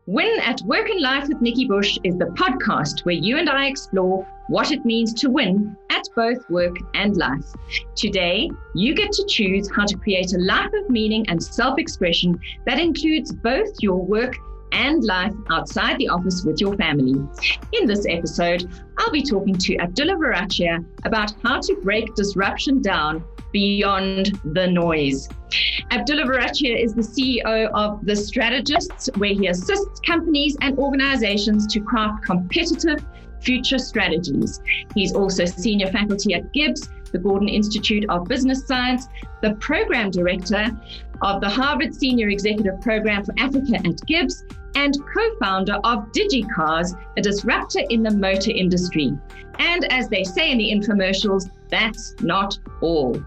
Win at Work and Life with Nikki Bush is the podcast where you and I explore what it means to win at both work and life. Today, you get to choose how to create a life of meaning and self-expression that includes both your work and life outside the office with your family. In this episode, I'll be talking to Abdullah Verachia about how to break disruption down beyond the noise. Abdullah Verachia is the CEO of The Strategists, where he assists companies and organizations to craft competitive future strategies. He's also senior faculty at Gibbs, the Gordon Institute of Business Science, the program director of the Harvard Senior Executive Program for Africa at Gibbs, and co-founder of DigiCars, a disruptor in the motor industry. And as they say in the infomercials, that's not all.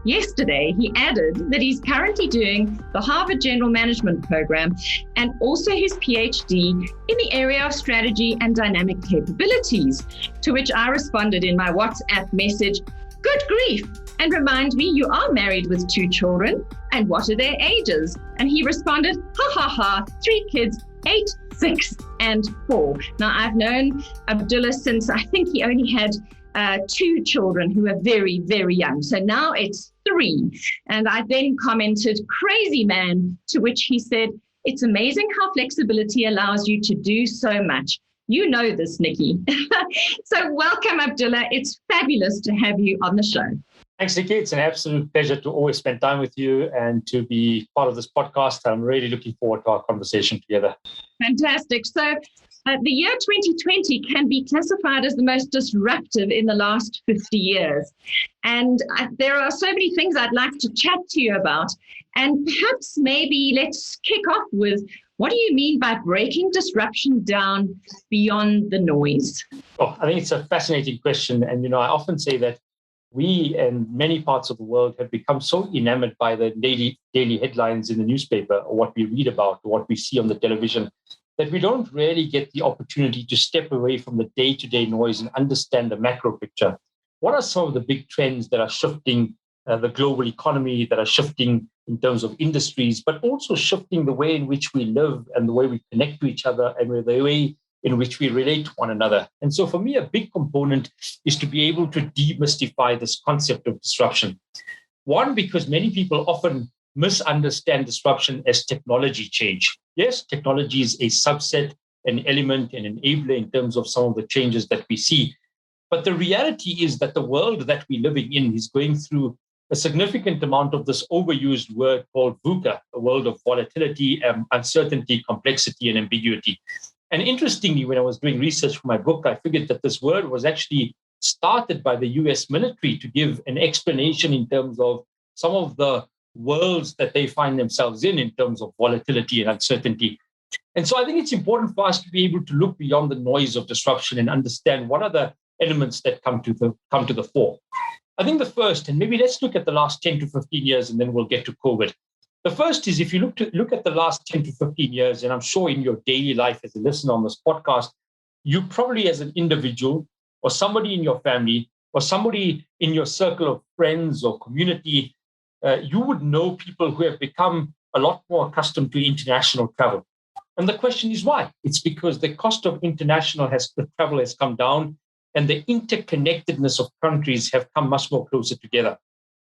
Yesterday, he added that he's currently doing the Harvard General Management Program and also his PhD in the area of strategy and dynamic capabilities, to which I responded in my WhatsApp message, "Good grief, and remind me you are married with 2 children, and what are their ages?" And he responded, "Ha ha ha, 3 kids, 8, 6, and 4. Now, I've known Abdullah since I think he only had 2 children who were very, very young. So now it's 3. And I then commented, "Crazy man," to which he said, "It's amazing how flexibility allows you to do so much. You know this, Nikki." So welcome, Abdullah. It's fabulous to have you on the show. Thanks, Nikki. It's an absolute pleasure to always spend time with you and to be part of this podcast. I'm really looking forward to our conversation together. Fantastic. So the year 2020 can be classified as the most disruptive in the last 50 years. And there are so many things I'd like to chat to you about. And perhaps maybe let's kick off with, what do you mean by breaking disruption down beyond the noise? Oh, I think it's a fascinating question. And, I often say that we and many parts of the world have become so enamored by the daily headlines in the newspaper, or what we read about, or what we see on the television, that we don't really get the opportunity to step away from the day-to-day noise and understand the macro picture. What are some of the big trends that are shifting the global economy, that are shifting in terms of industries, but also shifting the way in which we live and the way we connect to each other and the way in which we relate to one another? And so for me, a big component is to be able to demystify this concept of disruption. One, because many people often misunderstand disruption as technology change. Yes, technology is a subset, an element, an enabler in terms of some of the changes that we see. But the reality is that the world that we're living in is going through a significant amount of this overused word called VUCA, a world of volatility, uncertainty, complexity, and ambiguity. And interestingly, when I was doing research for my book, I figured that this word was actually started by the US military to give an explanation in terms of some of the worlds that they find themselves in terms of volatility and uncertainty. And so I think it's important for us to be able to look beyond the noise of disruption and understand what are the elements that come to the fore. I think the first, and maybe let's look at the last 10 to 15 years, and then we'll get to COVID. The first is, if you look at the last 10 to 15 years, and I'm sure in your daily life as a listener on this podcast, you probably as an individual or somebody in your family or somebody in your circle of friends or community, you would know people who have become a lot more accustomed to international travel. And the question is why? It's because the cost of international travel has come down, and the interconnectedness of countries have come much more closer together.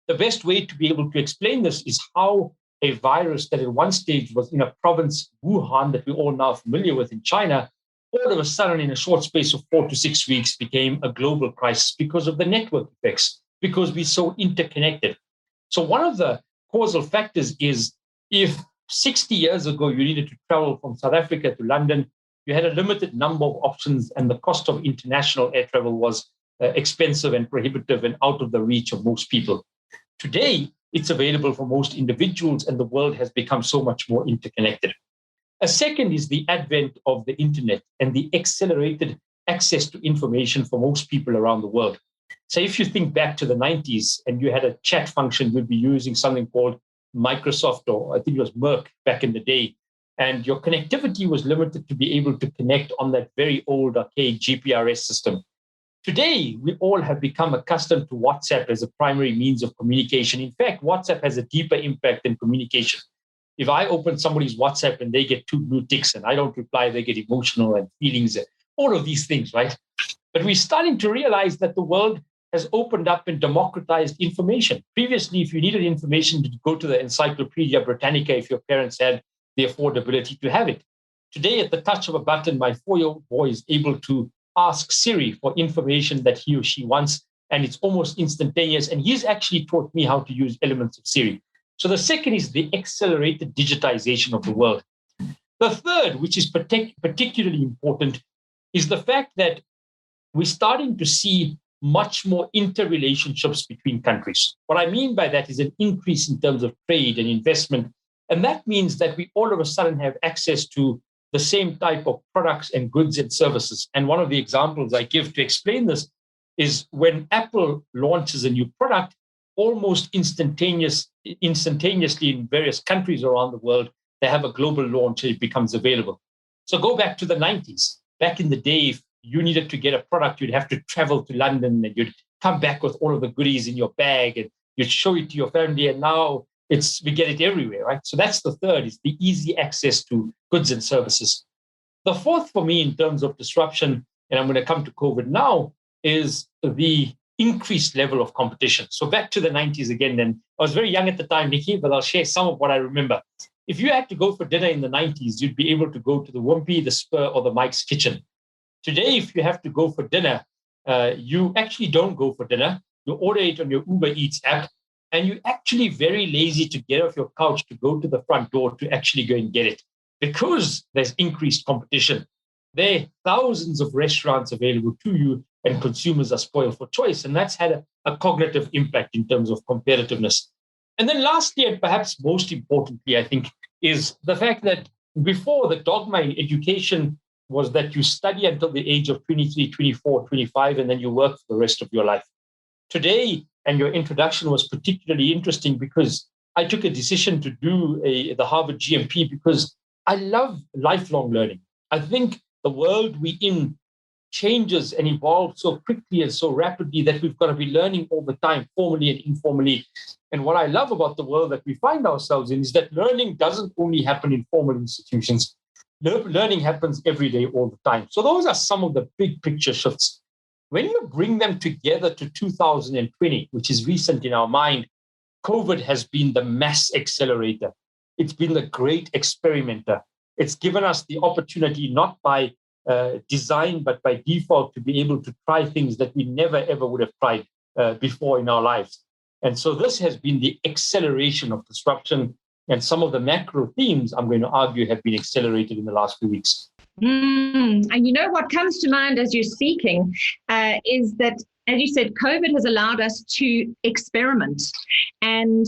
The best way to be able to explain this is how a virus that at one stage was in a province, Wuhan, that we're all now familiar with in China, all of a sudden in a short space of 4 to 6 weeks became a global crisis because of the network effects, because we're so interconnected. So one of the causal factors is, if 60 years ago you needed to travel from South Africa to London, you had a limited number of options, and the cost of international air travel was expensive and prohibitive and out of the reach of most people. Today, it's available for most individuals, and the world has become so much more interconnected. A second is the advent of the internet and the accelerated access to information for most people around the world. So if you think back to the 90s and you had a chat function, you'd be using something called Microsoft, or I think it was Merck back in the day, and your connectivity was limited to be able to connect on that very old archaic GPRS system. Today, we all have become accustomed to WhatsApp as a primary means of communication. In fact, WhatsApp has a deeper impact in communication. If I open somebody's WhatsApp and they get 2 blue ticks and I don't reply, they get emotional and feelings, and all of these things, right? But we're starting to realize that the world has opened up and democratized information. Previously, if you needed information, to go to the Encyclopedia Britannica if your parents had the affordability to have it. Today, at the touch of a button, my 4-year-old boy is able to ask Siri for information that he or she wants, and it's almost instantaneous. And he's actually taught me how to use elements of Siri. So the second is the accelerated digitization of the world. The third, which is particularly important, is the fact that we're starting to see much more interrelationships between countries. What I mean by that is an increase in terms of trade and investment. And that means that we all of a sudden have access to the same type of products and goods and services. And one of the examples I give to explain this is when Apple launches a new product, almost instantaneously in various countries around the world, they have a global launch and it becomes available. So go back to the 90s. Back in the day, if you needed to get a product, you'd have to travel to London and you'd come back with all of the goodies in your bag and you'd show it to your family. And now we get it everywhere, right? So that's the third, is the easy access to goods and services. The fourth for me in terms of disruption, and I'm going to come to COVID now, is the increased level of competition. So back to the 90s again, and I was very young at the time, Nikki, but I'll share some of what I remember. If you had to go for dinner in the 90s, you'd be able to go to the Wimpy, the Spur, or the Mike's Kitchen. Today, if you have to go for dinner, you actually don't go for dinner. You order it on your Uber Eats app, and you're actually very lazy to get off your couch to go to the front door to actually go and get it because there's increased competition. There are thousands of restaurants available to you, and consumers are spoiled for choice. And that's had a cognitive impact in terms of competitiveness. And then lastly, and perhaps most importantly, I think, is the fact that before, the dogma in education was that you study until the age of 23, 24, 25, and then you work for the rest of your life. Today, and your introduction was particularly interesting because I took a decision to do the Harvard GMP because I love lifelong learning. I think the world we're in changes and evolves so quickly and so rapidly that we've got to be learning all the time, formally and informally. And what I love about the world that we find ourselves in is that learning doesn't only happen in formal institutions. Learning happens every day, all the time. So those are some of the big picture shifts. When you bring them together to 2020, which is recent in our mind, COVID has been the mass accelerator. It's been the great experimenter. It's given us the opportunity, not by design, but by default, to be able to try things that we never, ever would have tried before in our lives. And so this has been the acceleration of disruption. And some of the macro themes, I'm going to argue, have been accelerated in the last few weeks. And you know what comes to mind as you're speaking is that, as you said, COVID has allowed us to experiment. And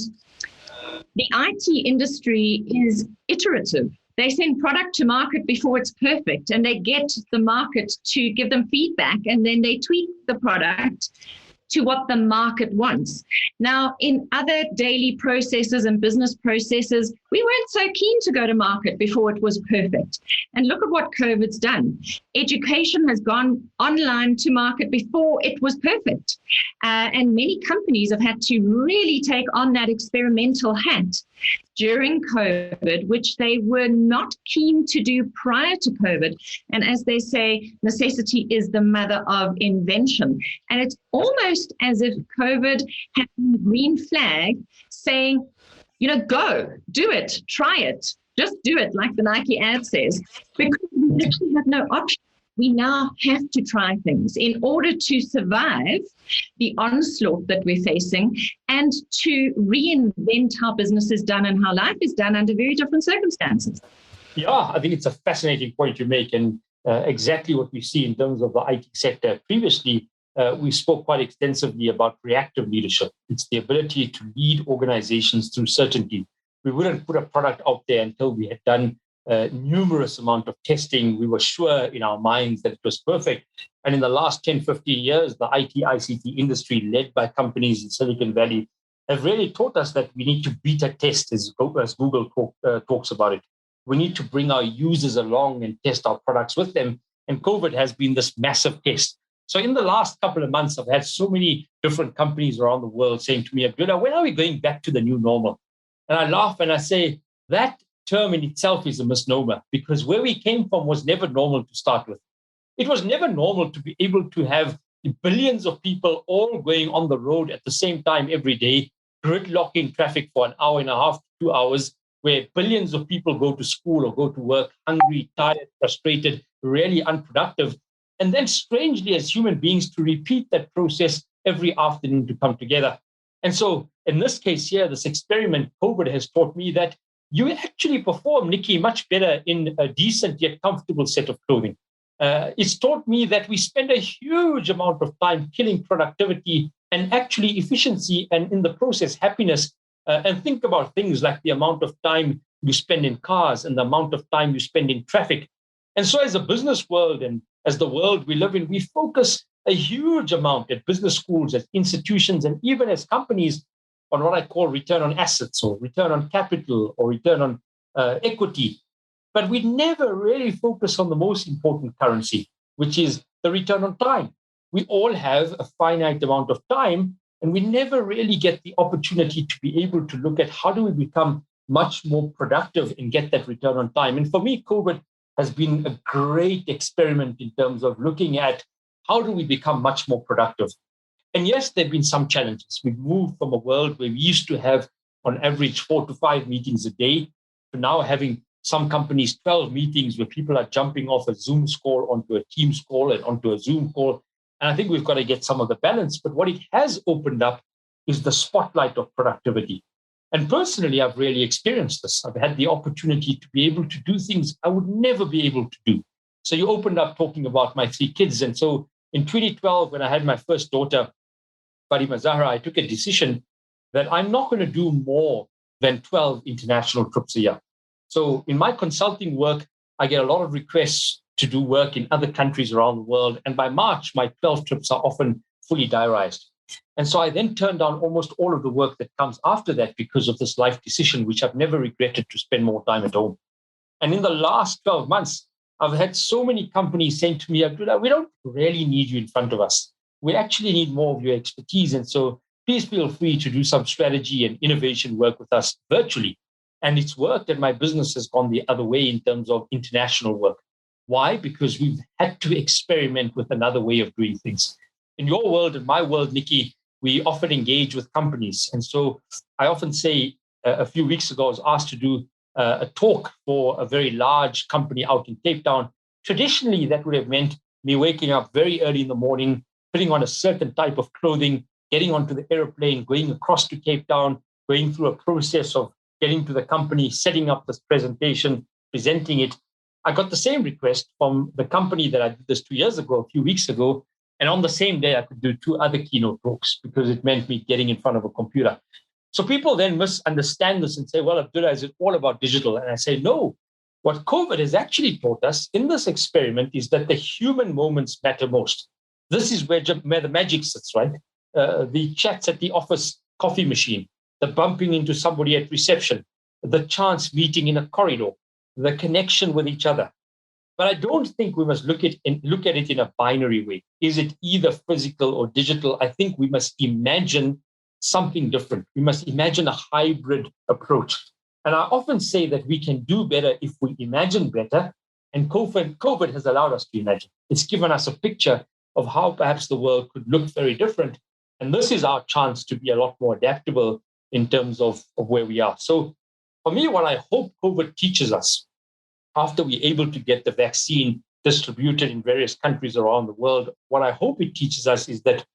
the IT industry is iterative. They send product to market before it's perfect, and they get the market to give them feedback, and then they tweak the product to what the market wants. Now, in other daily processes and business processes, we weren't so keen to go to market before it was perfect. And look at what COVID's done. Education has gone online to market before it was perfect. And many companies have had to really take on that experimental hat during COVID, which they were not keen to do prior to COVID. And as they say, necessity is the mother of invention. And it's almost as if COVID had a green flag saying, go, do it, try it, just do it, like the Nike ad says, because we actually have no option. We now have to try things in order to survive the onslaught that we're facing and to reinvent how business is done and how life is done under very different circumstances. Yeah, I think it's a fascinating point you make, and exactly what we see in terms of the IT sector. Previously, we spoke quite extensively about reactive leadership. It's the ability to lead organizations through certainty. We wouldn't put a product out there until we had done numerous amount of testing. We were sure in our minds that it was perfect. And in the last 10, 15 years, the IT, ICT industry led by companies in Silicon Valley have really taught us that we need to beta test, as Google talks about it. We need to bring our users along and test our products with them. And COVID has been this massive test. So in the last couple of months, I've had so many different companies around the world saying to me, Abdullah, when are we going back to the new normal? And I laugh and I say, that term in itself is a misnomer, because where we came from was never normal to start with. It was never normal to be able to have billions of people all going on the road at the same time every day, gridlocking traffic for an hour and a half, 2 hours, where billions of people go to school or go to work hungry, tired, frustrated, really unproductive. And then strangely, as human beings, to repeat that process every afternoon to come together. And so in this case here, this experiment, COVID, has taught me that you actually perform, Nikki, much better in a decent yet comfortable set of clothing. It's taught me that we spend a huge amount of time killing productivity and actually efficiency, and in the process, happiness. And think about things like the amount of time you spend in cars and the amount of time you spend in traffic. And so as a business world and as the world we live in, we focus a huge amount at business schools, as institutions, and even as companies on what I call return on assets or return on capital or return on equity. But we never really focus on the most important currency, which is the return on time. We all have a finite amount of time, and we never really get the opportunity to be able to look at how do we become much more productive and get that return on time. And for me, COVID has been a great experiment in terms of looking at how do we become much more productive. And yes, there have been some challenges. We've moved from a world where we used to have on average 4 to 5 meetings a day to now having some companies 12 meetings where people are jumping off a Zoom call onto a Teams call and onto a Zoom call. And I think we've got to get some of the balance. But what it has opened up is the spotlight of productivity. And personally, I've really experienced this. I've had the opportunity to be able to do things I would never be able to do. So you opened up talking about my 3 kids. And so in 2012, when I had my first daughter, Fatima Zahra, I took a decision that I'm not going to do more than 12 international trips a year. So in my consulting work, I get a lot of requests to do work in other countries around the world. And by March, my 12 trips are often fully diarized. And so I then turned down almost all of the work that comes after that because of this life decision, which I've never regretted, to spend more time at home. And in the last 12 months, I've had so many companies saying to me, Abdullah, we don't really need you in front of us. We actually need more of your expertise. And so please feel free to do some strategy and innovation work with us virtually. And it's worked, and my business has gone the other way in terms of international work. Why? Because we've had to experiment with another way of doing things. In your world and my world, Nikki, we often engage with companies. And so I often say, a few weeks ago, I was asked to do a talk for a very large company out in Cape Town. Traditionally, that would have meant me waking up very early in the morning, putting on a certain type of clothing, getting onto the airplane, going across to Cape Town, going through a process of getting to the company, setting up this presentation, presenting it. I got the same request from the company that I did this 2 years ago, a few weeks ago. And on the same day, I could do 2 other keynote talks because it meant me getting in front of a computer. So people then misunderstand this and say, well, Abdullah, is it all about digital? And I say, no. What COVID has actually taught us in this experiment is that the human moments matter most. This is where the magic sits, right? The chats at the office coffee machine, the bumping into somebody at reception, the chance meeting in a corridor, the connection with each other. But I don't think we must look at it in a binary way. Is it either physical or digital? I think we must imagine something different. We must imagine a hybrid approach. And I often say that we can do better if we imagine better. And COVID has allowed us to imagine. It's given us a picture of how perhaps the world could look very different. And this is our chance to be a lot more adaptable in terms of where we are. So for me, what I hope COVID teaches us, after we're able to get the vaccine distributed in various countries around the world, what I hope it teaches us is that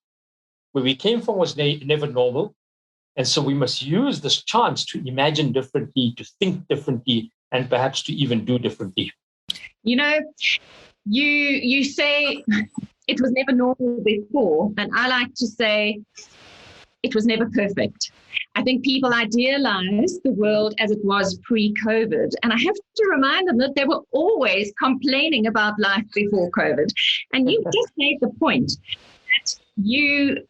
where we came from was never normal. And so we must use this chance to imagine differently, to think differently, and perhaps to even do differently. You know, you say it was never normal before, and I like to say it was never perfect. I think people idealize the world as it was pre-COVID. And I have to remind them that they were always complaining about life before COVID. And you just made the point that you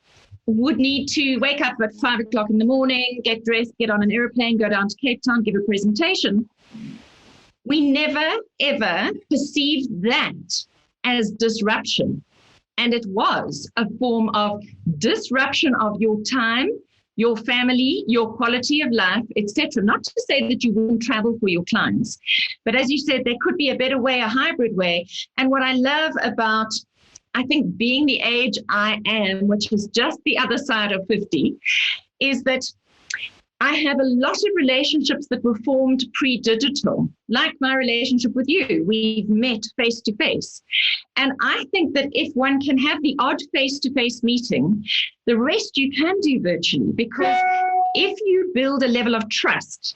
would need to wake up at 5 o'clock in the morning, get dressed, get on an airplane, go down to Cape Town, give a presentation. We never, ever perceived that as disruption. And it was a form of disruption of your time, your family, your quality of life, etc. Not to say that you wouldn't travel for your clients, but as you said, there could be a better way, a hybrid way. And what I love about, I think, being the age I am, which is just the other side of 50, is that I have a lot of relationships that were formed pre-digital, like my relationship with you. We've met face to face. And I think that if one can have the odd face-to-face meeting, the rest you can do virtually, because if you build a level of trust,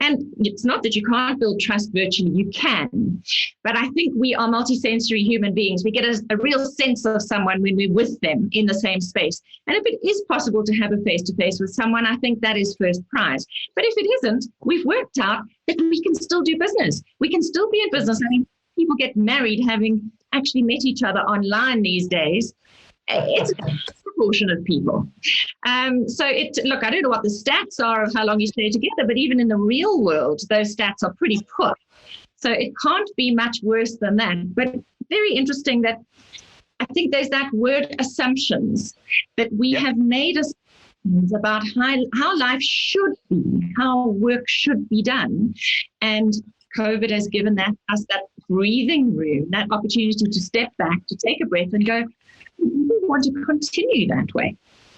and it's not that you can't build trust virtually, you can. But I think we are multisensory human beings. We get a real sense of someone when we're with them in the same space. And if it is possible to have a face-to-face with someone, I think that is first prize. But if it isn't, we've worked out that we can still do business. We can still be in business. I mean, people get married having actually met each other online these days. It's a proportion of people. Look, I don't know what the stats are of how long you stay together, but even in the real world, those stats are pretty poor. So it can't be much worse than that. But very interesting that I think there's that word assumptions, that we have made assumptions about how life should be, how work should be done. And COVID has given us that breathing room, that opportunity to step back, to take a breath and go, we want to continue that way.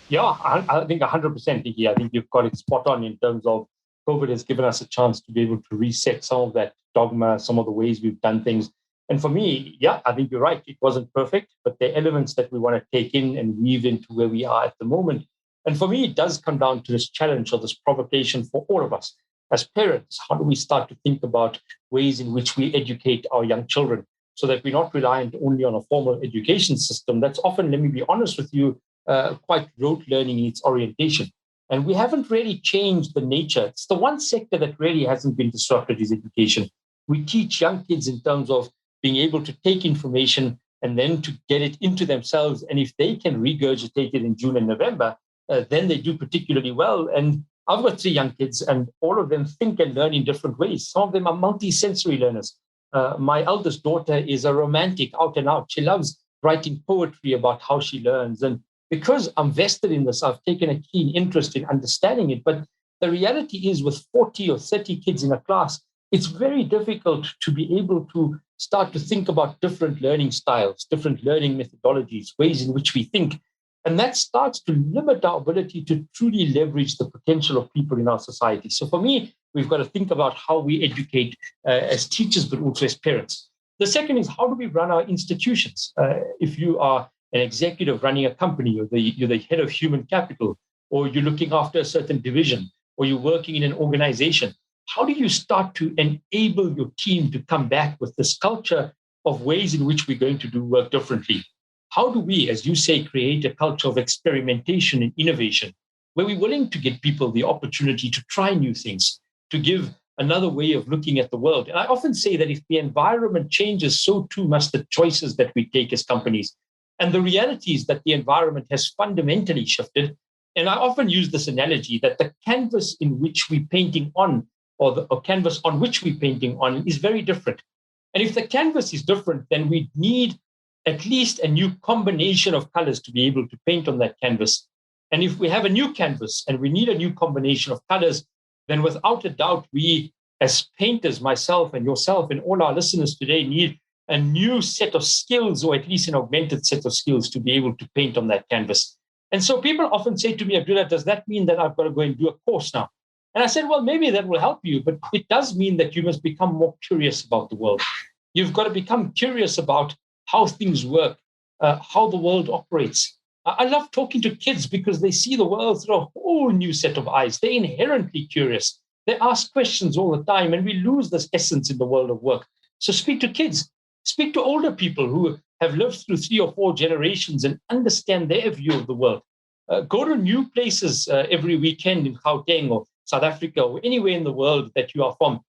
Yeah, I think 100%, Nikki. I think you've got it spot on in terms of COVID has given us a chance to be able to reset some of that dogma, some of the ways we've done things. And for me, yeah, I think you're right. It wasn't perfect, but there are elements that we want to take in and weave into where we are at the moment. And for me, it does come down to this challenge or this provocation for all of us as parents. How do we start to think about ways in which we educate our young children, so that we're not reliant only on a formal education system that's often, let me be honest with you, quite rote learning in its orientation. And we haven't really changed the nature. It's the one sector that really hasn't been disrupted is education. We teach young kids in terms of being able to take information and then to get it into themselves. And if they can regurgitate it in June and November, then they do particularly well. And I've got 3 young kids, and all of them think and learn in different ways. Some of them are multi-sensory learners. My eldest daughter is a romantic out and out. She loves writing poetry about how she learns. And because I'm vested in this, I've taken a keen interest in understanding it. But the reality is, with 40 or 30 kids in a class, it's very difficult to be able to start to think about different learning styles, different learning methodologies, ways in which we think. And that starts to limit our ability to truly leverage the potential of people in our society. So for me, we've got to think about how we educate as teachers, but also as parents. The second is, how do we run our institutions? If you are an executive running a company, you're the head of human capital, or you're looking after a certain division, or you're working in an organization, how do you start to enable your team to come back with this culture of ways in which we're going to do work differently? How do we, as you say, create a culture of experimentation and innovation, where we're willing to give people the opportunity to try new things, to give another way of looking at the world? And I often say that if the environment changes, so too must the choices that we take as companies. And the reality is that the environment has fundamentally shifted. And I often use this analogy that the canvas in which we're painting on, or canvas on which we're painting on, is very different. And if the canvas is different, then we need at least a new combination of colors to be able to paint on that canvas. And if we have a new canvas and we need a new combination of colors, then without a doubt, we as painters, myself and yourself and all our listeners today, need a new set of skills, or at least an augmented set of skills, to be able to paint on that canvas. And so people often say to me, Abdullah, does that mean that I've got to go and do a course now? And I said, well, maybe that will help you, but it does mean that you must become more curious about the world. You've got to become curious about how things work, how the world operates. I love talking to kids because they see the world through a whole new set of eyes. They're inherently curious. They ask questions all the time, and we lose this essence in the world of work. So speak to kids, speak to older people who have lived through 3 or 4 generations and understand their view of the world. Go to new places every weekend in Gauteng or South Africa or anywhere in the world that you are from.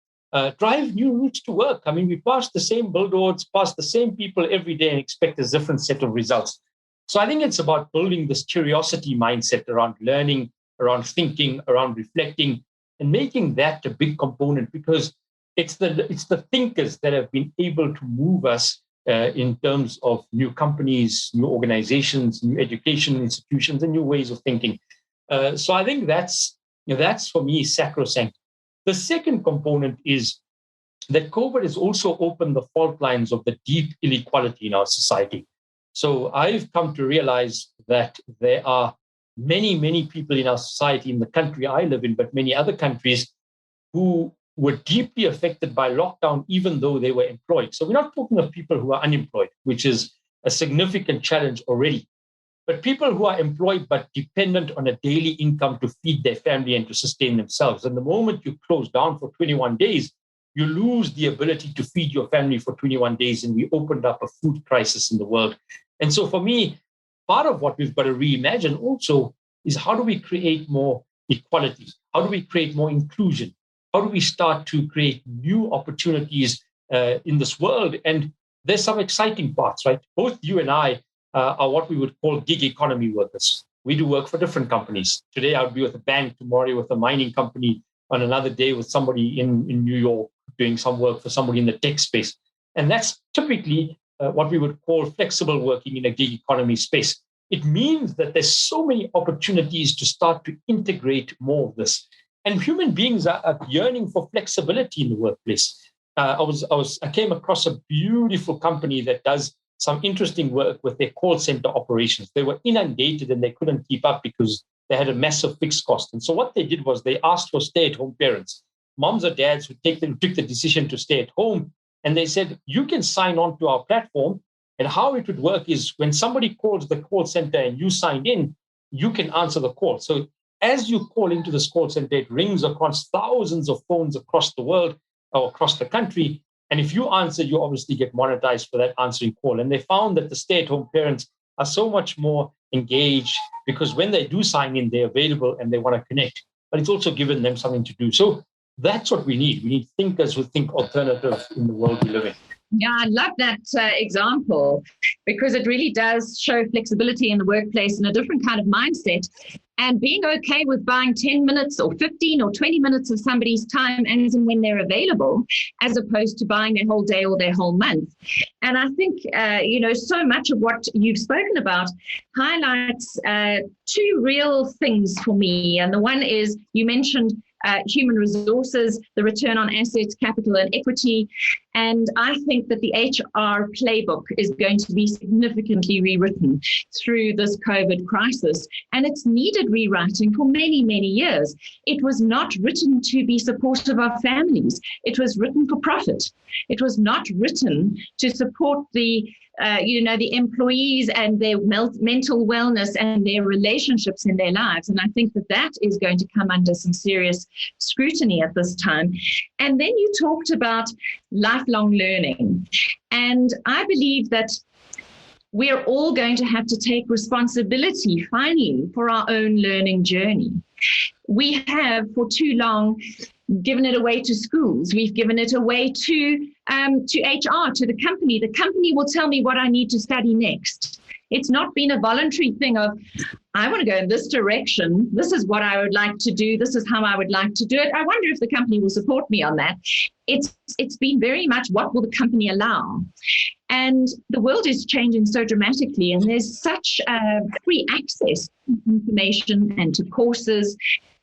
Drive new routes to work. I mean, we pass the same billboards, pass the same people every day and expect a different set of results. So I think it's about building this curiosity mindset around learning, around thinking, around reflecting, and making that a big component, because it's the thinkers that have been able to move us in terms of new companies, new organizations, new education institutions, and new ways of thinking. So I think that's for me sacrosanct. The second component is that COVID has also opened the fault lines of the deep inequality in our society. So I've come to realize that there are many, many people in our society, in the country I live in, but many other countries, who were deeply affected by lockdown, even though they were employed. So we're not talking of people who are unemployed, which is a significant challenge already, but people who are employed but dependent on a daily income to feed their family and to sustain themselves. And the moment you close down for 21 days, you lose the ability to feed your family for 21 days. And we opened up a food crisis in the world. And so for me, part of what we've got to reimagine also is, how do we create more equality? How do we create more inclusion? How do we start to create new opportunities in this world? And there's some exciting parts, right? Both you and I are what we would call gig economy workers. We do work for different companies. Today, I would be with a bank, tomorrow with a mining company, on another day with somebody in New York doing some work for somebody in the tech space. And that's typically what we would call flexible working in a gig economy space. It means that there's so many opportunities to start to integrate more of this. And human beings are yearning for flexibility in the workplace. I came across a beautiful company that does some interesting work with their call center operations. They were inundated and they couldn't keep up because they had a massive fixed cost. And so what they did was they asked for stay-at-home parents, moms or dads who took the decision to stay at home. And they said, you can sign on to our platform. And how it would work is, when somebody calls the call center and you signed in, you can answer the call. So as you call into this call center, it rings across thousands of phones across the world or across the country. And if you answer, you obviously get monetized for that answering call. And they found that the stay-at-home parents are so much more engaged, because when they do sign in, they're available and they want to connect. But it's also given them something to do. So that's what we need. We need thinkers who think alternative in the world we live in. Yeah, I love that example, because it really does show flexibility in the workplace and a different kind of mindset, and being okay with buying 10 minutes or 15 or 20 minutes of somebody's time as and when they're available, as opposed to buying their whole day or their whole month. And I think, so much of what you've spoken about highlights two real things for me. And the one is, you mentioned human resources, the return on assets, capital and equity. And I think that the HR playbook is going to be significantly rewritten through this COVID crisis. And it's needed rewriting for many, many years. It was not written to be supportive of families. It was written for profit. It was not written to support the employees and their mental wellness and their relationships in their lives. And I think that is going to come under some serious scrutiny at this time. And then you talked about lifelong learning. And I believe that we're all going to have to take responsibility finally for our own learning journey. We have for too long given it away to schools. We've given it away to HR, to the company. The company will tell me what I need to study next. It's not been a voluntary thing of, I want to go in this direction. This is what I would like to do. This is how I would like to do it. I wonder if the company will support me on that. It's been very much, what will the company allow? And the world is changing so dramatically, and there's such free access to information and to courses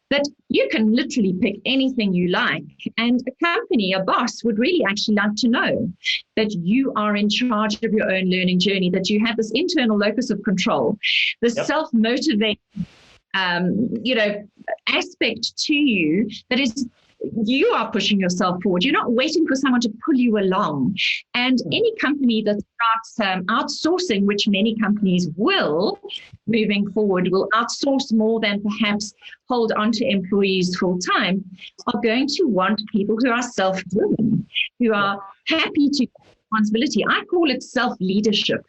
that you can literally pick anything you like. And a company, a boss, would really actually like to know that you are in charge of your own learning journey, that you have this internal locus of control, this self-motivating, aspect to you that is, you are pushing yourself forward. You're not waiting for someone to pull you along. And any company that starts outsourcing, which many companies will, moving forward, will outsource more than perhaps hold on to employees full time, are going to want people who are self-driven, who are happy to take responsibility. I call it self-leadership.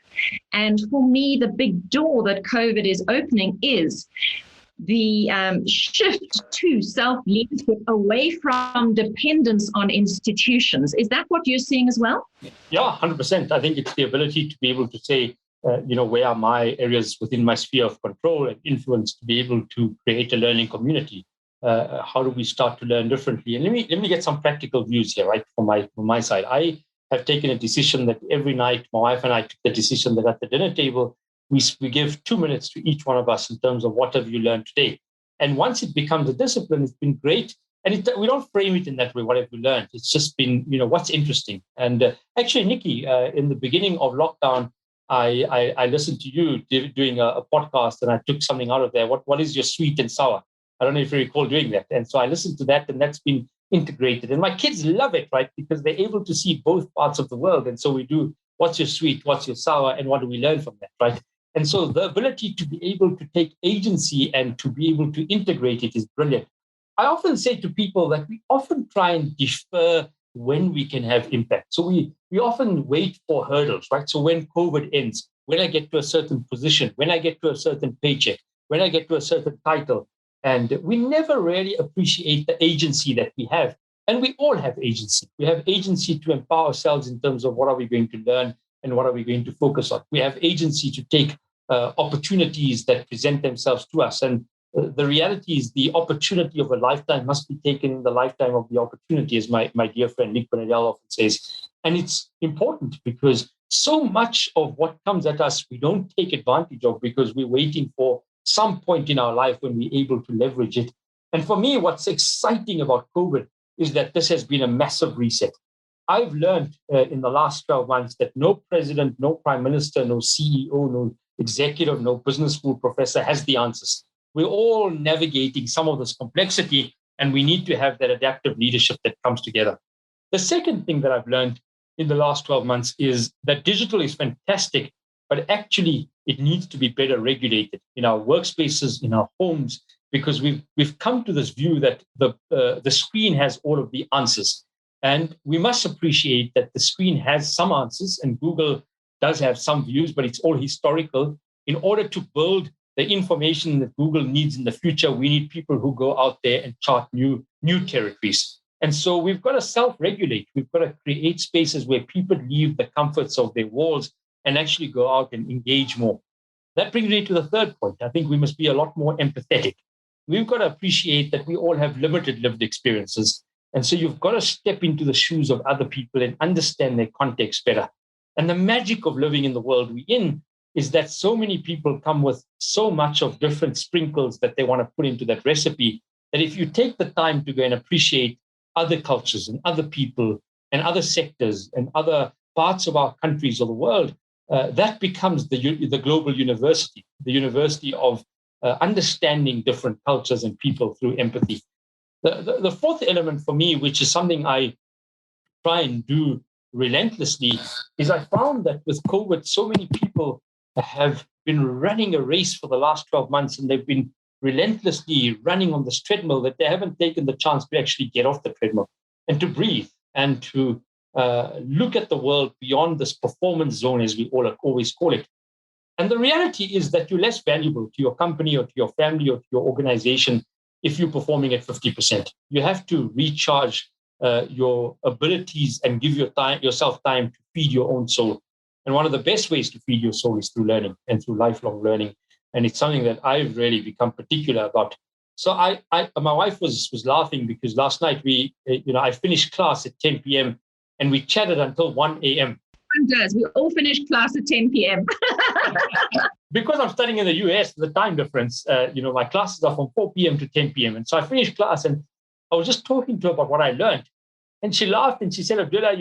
And for me, the big door that COVID is opening is the shift to self-leadership, away from dependence on institutions. Is that what you're seeing as well? Yeah, 100%. I think it's the ability to be able to say, where are my areas within my sphere of control and influence, to be able to create a learning community. How do we start to learn differently? And let me get some practical views here, right, from my side. I have taken a decision that every night, my wife and I took the decision that at the dinner table, we give 2 minutes to each one of us in terms of what have you learned today. And once it becomes a discipline, it's been great. And we don't frame it in that way, what have we learned? It's just been, what's interesting. And actually, Nikki, in the beginning of lockdown, I listened to you doing a podcast, and I took something out of there. What is your sweet and sour? I don't know if you recall doing that. And so I listened to that, and that's been integrated. And my kids love it, right? Because they're able to see both parts of the world. And so we do, what's your sweet, what's your sour, and what do we learn from that, right? And so the ability to be able to take agency and to be able to integrate it is brilliant. I often say to people that we often try and defer when we can have impact. So we often wait for hurdles, right? So when COVID ends, when I get to a certain position, when I get to a certain paycheck, when I get to a certain title, and we never really appreciate the agency that we have. And we all have agency. We have agency to empower ourselves in terms of what are we going to learn and what are we going to focus on. We have agency to take opportunities that present themselves to us. And the reality is the opportunity of a lifetime must be taken in the lifetime of the opportunity, as my dear friend Nick often says. And it's important because so much of what comes at us, we don't take advantage of because we're waiting for some point in our life when we're able to leverage it. And for me, what's exciting about COVID is that this has been a massive reset. I've learned in the last 12 months that no president, no prime minister, no CEO, no executive, no business school professor has the answers. We're all navigating some of this complexity, and we need to have that adaptive leadership that comes together. The second thing that I've learned in the last 12 months is that digital is fantastic, but actually it needs to be better regulated in our workspaces, in our homes, because we've come to this view that the screen has all of the answers. And we must appreciate that the screen has some answers, and Google does have some views, but it's all historical. In order to build the information that Google needs in the future, we need people who go out there and chart new territories. And so we've got to self-regulate. We've got to create spaces where people leave the comforts of their walls and actually go out and engage more. That brings me to the third point. I think we must be a lot more empathetic. We've got to appreciate that we all have limited lived experiences. And so you've got to step into the shoes of other people and understand their context better. And the magic of living in the world we're in is that so many people come with so much of different sprinkles that they want to put into that recipe, that if you take the time to go and appreciate other cultures and other people and other sectors and other parts of our countries or the world, that becomes the global university, the university of understanding different cultures and people through empathy. The fourth element for me, which is something I try and do relentlessly, is I found that with COVID, so many people have been running a race for the last 12 months, and they've been relentlessly running on this treadmill that they haven't taken the chance to actually get off the treadmill and to breathe and to look at the world beyond this performance zone, as we always call it. And the reality is that you're less valuable to your company or to your family or to your organization if you're performing at 50%. You have to recharge your abilities and give yourself time to feed your own soul. And one of the best ways to feed your soul is through learning and through lifelong learning. And it's something that I've really become particular about. So my wife was laughing because last night I finished class at 10 p.m. and we chatted until 1 a.m. Does. We all finished class at 10 p.m. Because I'm studying in the US, the time difference, my classes are from 4 p.m. to 10 p.m. And so I finished class and I was just talking to her about what I learned. And she laughed and she said, Abdullah,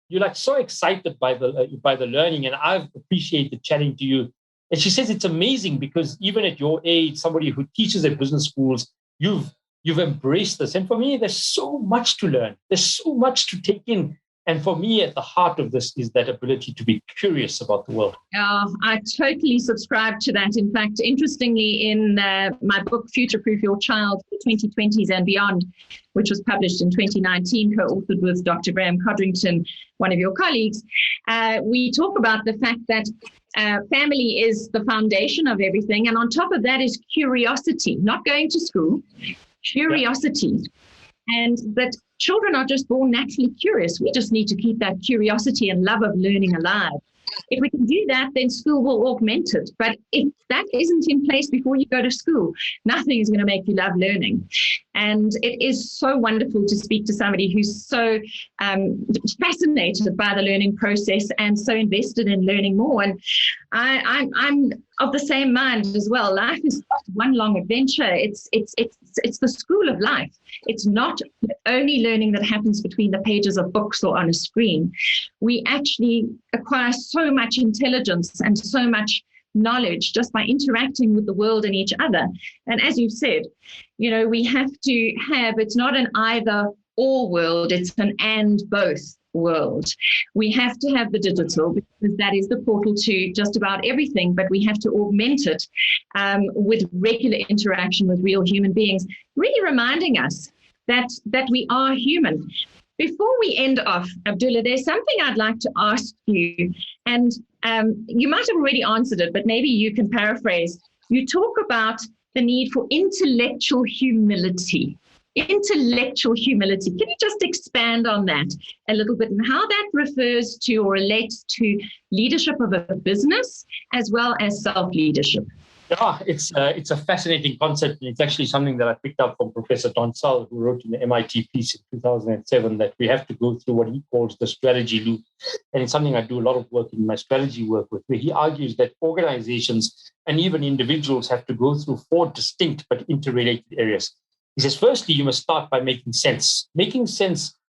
you're like so excited by the learning, and I've appreciated chatting to you. And she says it's amazing because even at your age, somebody who teaches at business schools, you've embraced this. And for me, there's so much to learn. There's so much to take in. And for me, at the heart of this is that ability to be curious about the world. I totally subscribe to that. In fact, interestingly, in my book, Future-Proof Your Child, the 2020s and Beyond, which was published in 2019, co-authored with Dr. Graham Codrington, one of your colleagues, we talk about the fact that family is the foundation of everything. And on top of that is curiosity, not going to school, curiosity. Yeah. And that children are just born naturally curious. We just need to keep that curiosity and love of learning alive. If we can do that, then school will augment it. But if that isn't in place before you go to school, nothing is going to make you love learning. And it is so wonderful to speak to somebody who's so fascinated by the learning process and so invested in learning more. And I'm of the same mind as well. Life is one long adventure. It's the school of life. It's not only learning that happens between the pages of books or on a screen. We actually acquire so much intelligence and so much knowledge just by interacting with the world and each other. And as you've said, we have to have, it's not an either or world, it's an and both world. We have to have the digital because that is the portal to just about everything, but we have to augment it with regular interaction with real human beings, really reminding us that we are human. Before we end off, Abdullah, there's something I'd like to ask you, and you might have already answered it, but maybe you can paraphrase. You talk about the need for intellectual humility. Intellectual humility. Can you just expand on that a little bit and how that refers to or relates to leadership of a business as well as self-leadership? Yeah, it's a fascinating concept. And it's actually something that I picked up from Professor Donsal, who wrote in the MIT piece in 2007 that we have to go through what he calls the strategy loop. And it's something I do a lot of work in my strategy work with, where he argues that organizations and even individuals have to go through 4 distinct but interrelated areas. He says, firstly, you must start by making sense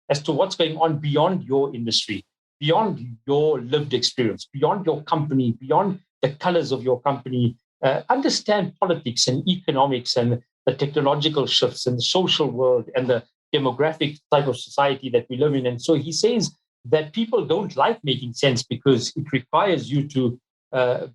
as to what's going on beyond your industry, beyond your lived experience, beyond your company, beyond the colors of your company. Understand politics and economics and the technological shifts and the social world and the demographic type of society that we live in. And so he says that people don't like making sense because it requires you to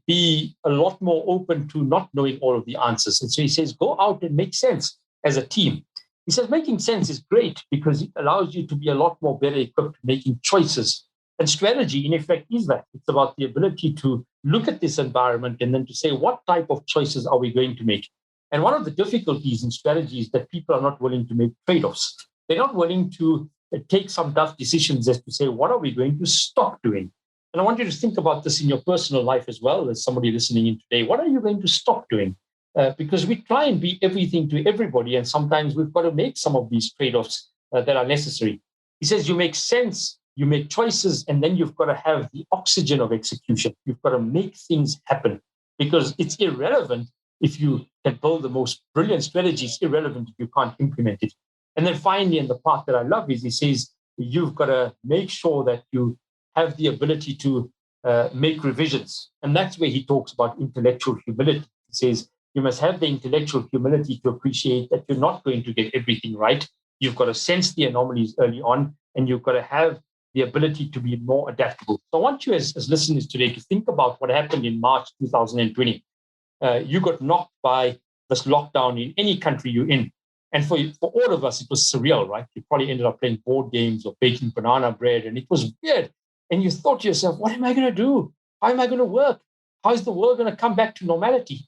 be a lot more open to not knowing all of the answers. And so he says, go out and make sense as a team. He says making sense is great because it allows you to be a lot more better equipped making choices. And strategy, in effect, is that. It's about the ability to look at this environment and then to say, what type of choices are we going to make? And one of the difficulties in strategy is that people are not willing to make trade-offs. They're not willing to take some tough decisions as to say, what are we going to stop doing? And I want you to think about this in your personal life as well as somebody listening in today. What are you going to stop doing? Because we try and be everything to everybody, and sometimes we've got to make some of these trade-offs that are necessary. He says you make sense, you make choices, and then you've got to have the oxygen of execution. You've got to make things happen because it's irrelevant if you can build the most brilliant strategy. It's irrelevant if you can't implement it. And then finally, and the part that I love is he says you've got to make sure that you have the ability to make revisions. And that's where he talks about intellectual humility. He says you must have the intellectual humility to appreciate that you're not going to get everything right. You've got to sense the anomalies early on, and you've got to have the ability to be more adaptable. So I want you as listeners today to think about what happened in March 2020. You got knocked by this lockdown in any country you're in. And for all of us, it was surreal, right? You probably ended up playing board games or baking banana bread, and it was weird. And you thought to yourself, what am I going to do? How am I going to work? How is the world going to come back to normality?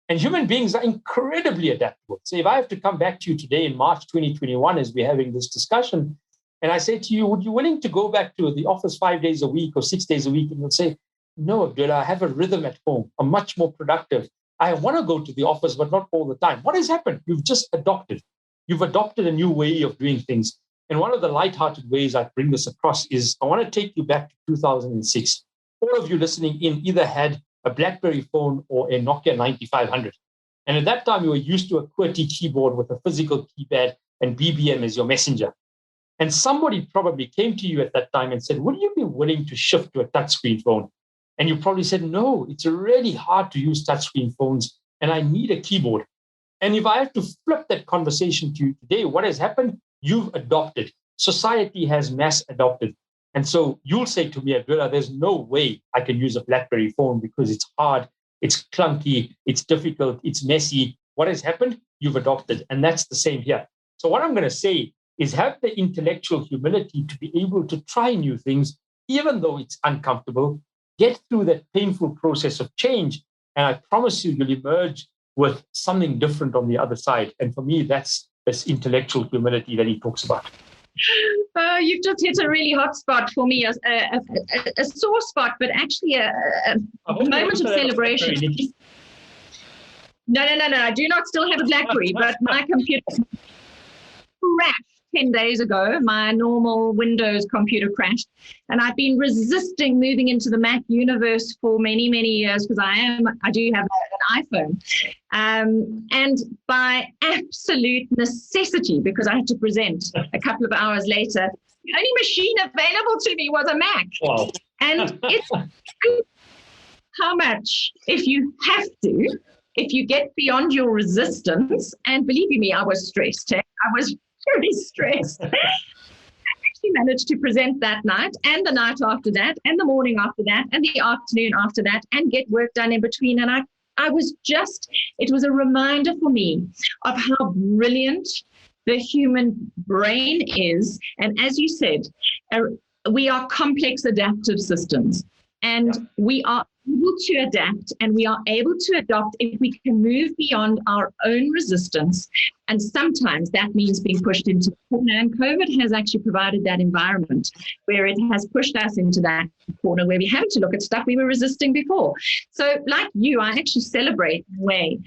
And human beings are incredibly adaptable. So if I have to come back to you today in March 2021 as we're having this discussion, and I say to you, would you be willing to go back to the office 5 days a week or 6 days a week? And you'll say, no, Abdullah, I have a rhythm at home. I'm much more productive. I want to go to the office, but not all the time. What has happened? You've just adopted. You've adopted a new way of doing things. And one of the lighthearted ways I bring this across is I want to take you back to 2006. All of you listening in either had a BlackBerry phone or a Nokia 9500. And at that time, you were used to a QWERTY keyboard with a physical keypad and BBM as your messenger. And somebody probably came to you at that time and said, would you be willing to shift to a touchscreen phone? And you probably said, no, it's really hard to use touchscreen phones, and I need a keyboard. And if I have to flip that conversation to you today, what has happened? You've adopted. Society has mass adopted. And so you'll say to me, Abdullah, there's no way I can use a BlackBerry phone because it's hard, it's clunky, it's difficult, it's messy. What has happened? You've adopted. And that's the same here. So what I'm going to say is have the intellectual humility to be able to try new things, even though it's uncomfortable, get through that painful process of change. And I promise you'll emerge with something different on the other side. And for me, that's this intellectual humility that he talks about. You've just hit a really hot spot for me, a sore spot, but actually a moment of celebration. No. I do not still have a BlackBerry, but my computer. crashed 10 days ago. My normal Windows computer crashed, and I've been resisting moving into the Mac universe for many, many years because I do have an iPhone. And by absolute necessity, because I had to present a couple of hours later, the only machine available to me was a Mac. Wow. And it's how much, if you get beyond your resistance, and believe you me, I was stressed. I was very stressed. I actually managed to present that night and the night after that and the morning after that and the afternoon after that and get work done in between. And it was a reminder for me of how brilliant the human brain is. And as you said, we are complex adaptive systems, and we are able to adapt and we are able to adopt if we can move beyond our own resistance. And sometimes that means being pushed into the corner. And COVID has actually provided that environment where it has pushed us into that corner where we have to look at stuff we were resisting before. So like you, I actually celebrate in a way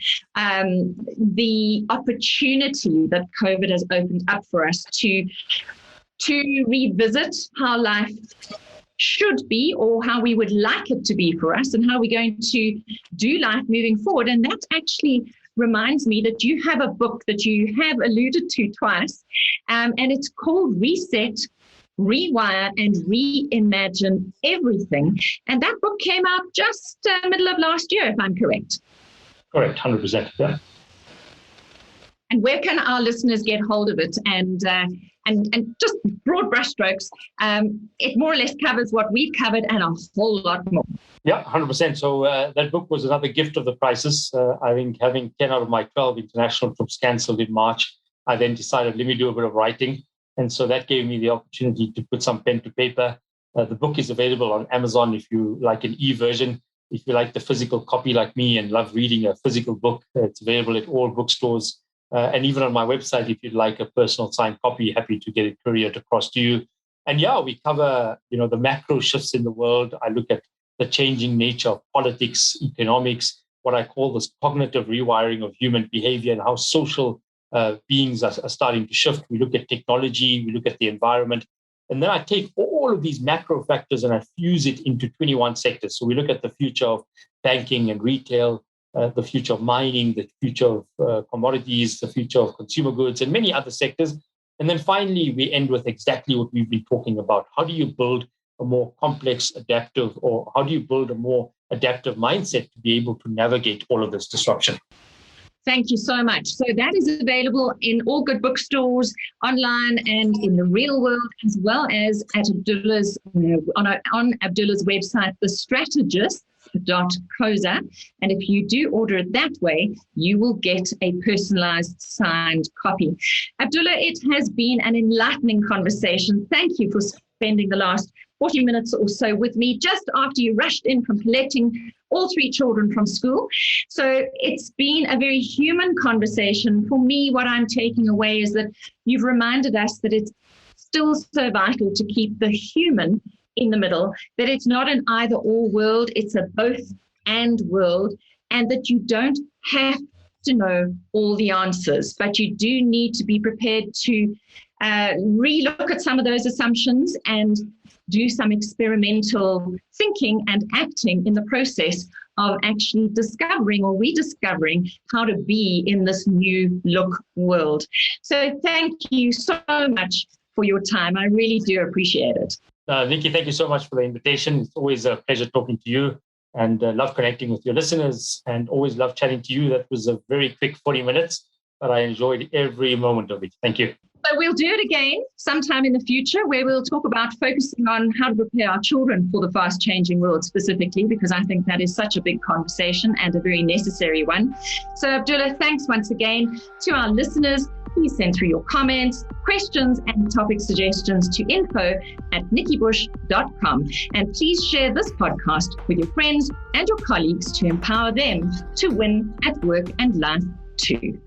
the opportunity that COVID has opened up for us to revisit how life should be, or how we would like it to be for us, and how we're going to do life moving forward. And that actually reminds me that you have a book that you have alluded to twice, and it's called Reset, Rewire, and Reimagine Everything. And that book came out just middle of last year, if I'm correct. Correct, 100%. Yeah. And where can our listeners get hold of it? And just broad brushstrokes, it more or less covers what we've covered and a whole lot more. Yeah, 100%. So that book was another gift of the crisis. I think having 10 out of my 12 international trips cancelled in March, I then decided, let me do a bit of writing. And so that gave me the opportunity to put some pen to paper. The book is available on Amazon if you like an e-version. If you like the physical copy like me and love reading a physical book, it's available at all bookstores. And even on my website, if you'd like a personal signed copy, happy to get it couriered across to you. And yeah, we cover, the macro shifts in the world. I look at the changing nature of politics, economics, what I call this cognitive rewiring of human behavior and how social beings are starting to shift. We look at technology, we look at the environment. And then I take all of these macro factors and I fuse it into 21 sectors. So we look at the future of banking and retail, the future of mining, the future of commodities, the future of consumer goods, and many other sectors. And then finally, we end with exactly what we've been talking about. How do you build a more complex, adaptive, or how do you build a more adaptive mindset to be able to navigate all of this disruption? Thank you so much. So that is available in all good bookstores, online and in the real world, as well as at Abdullah's on Abdullah's website, thestrategist.coza. And if you do order it that way, you will get a personalized signed copy. Abdullah, it has been an enlightening conversation. Thank you for spending the last 40 minutes or so with me just after you rushed in from collecting all 3 children from school. So it's been a very human conversation. For me, what I'm taking away is that you've reminded us that it's still so vital to keep the human in the middle, that it's not an either or world, it's a both and world, and that you don't have to know all the answers, but you do need to be prepared to relook at some of those assumptions and do some experimental thinking and acting in the process of actually discovering or rediscovering how to be in this new look world. So thank you so much for your time. I really do appreciate it. Nikki, thank you so much for the invitation. It's always a pleasure talking to you, and love connecting with your listeners, and always love chatting to you. That was a very quick 40 minutes, but I enjoyed every moment of it. Thank you. So we'll do it again sometime in the future where we'll talk about focusing on how to prepare our children for the fast changing world specifically, because I think that is such a big conversation and a very necessary one. So Abdullah, thanks once again. To our listeners, please send through your comments, questions and topic suggestions to info@nikkibush.com. And please share this podcast with your friends and your colleagues to empower them to win at work and life too.